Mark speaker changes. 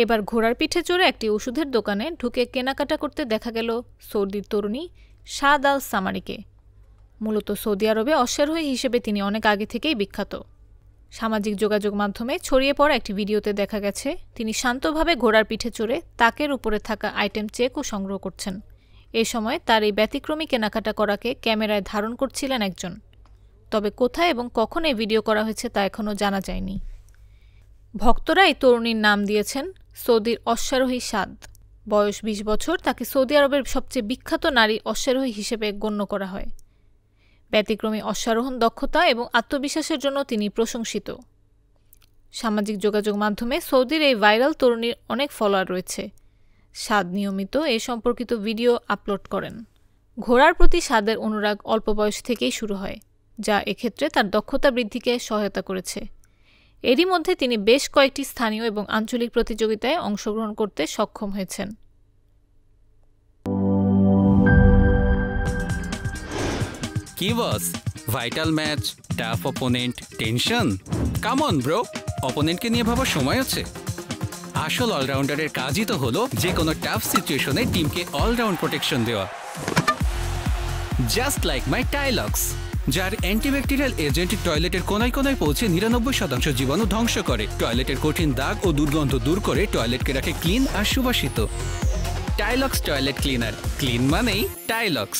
Speaker 1: এবার ঘোড়ার পিঠে চড়ে একটি ওষুধের দোকানে ঢুকে কেনাকাটা করতে দেখা গেল সৌদির তরুণী শাদ আল সামারিকে। মূলত সৌদি আরবে অশ্বারোহী হিসেবে তিনি অনেক আগে থেকেই বিখ্যাত। সামাজিক যোগাযোগ মাধ্যমে ছড়িয়ে পড়া একটি ভিডিওতে দেখা গেছে তিনি শান্তভাবে ঘোড়ার পিঠে চড়ে তাকের উপরে থাকা আইটেম চেক ও সংগ্রহ করছেন। এ সময় তার এই ব্যতিক্রমী কেনাকাটা করাকে ক্যামেরায় ধারণ করছিলেন একজন। তবে কোথায় এবং কখন এই ভিডিও করা হয়েছে তা এখনও জানা যায়নি। ভক্তরা এই তরুণীর নাম দিয়েছেন সৌদির অশ্বারোহী শাদ। বয়স ২০ বছর। তাকে সৌদি আরবের সবচেয়ে বিখ্যাত নারী অশ্বারোহী হিসেবে গণ্য করা হয়। ব্যতিক্রমী অশ্বারোহণ দক্ষতা এবং আত্মবিশ্বাসের জন্য তিনি প্রশংসিত। সামাজিক যোগাযোগ মাধ্যমে সৌদির এই ভাইরাল তরুণীর অনেক ফলোয়ার রয়েছে। শাদ নিয়মিত এ সম্পর্কিত ভিডিও আপলোড করেন। ঘোড়ার প্রতি শাদের অনুরাগ অল্প বয়স থেকেই শুরু হয়, যা এক্ষেত্রে তার দক্ষতা বৃদ্ধিকে সহায়তা করেছে। এরই মধ্যে তিনি বেশ কয়েকটি স্থানীয় এবং আঞ্চলিক প্রতিযোগিতায় অংশগ্রহণ করতে সক্ষম হয়েছেন।
Speaker 2: কি boss, vital match, tough opponent, tension? Come on bro, অপোনেন্টকে নিয়ে ভাবার সময় আছে। আসল অলরাউন্ডারের কাজই তো হলো যে কোনো টাফ সিচুয়েশনে টিমকে অলরাউন্ড প্রোটেকশন দেওয়া। জাস্ট লাইক মাই টাইলক্স, যার অ্যান্টিব্যাকটেরিয়াল এজেন্ট টয়লেটের কোনায় কোনায় পৌঁছে ৯৯% জীবাণু ধ্বংস করে, টয়লেটের কঠিন দাগ ও দুর্গন্ধ দূর করে টয়লেটকে রাখে ক্লিন আর সুবাসিত। টাইলক্স টয়লেট ক্লিনার, ক্লিন মানেই টাইলক্স।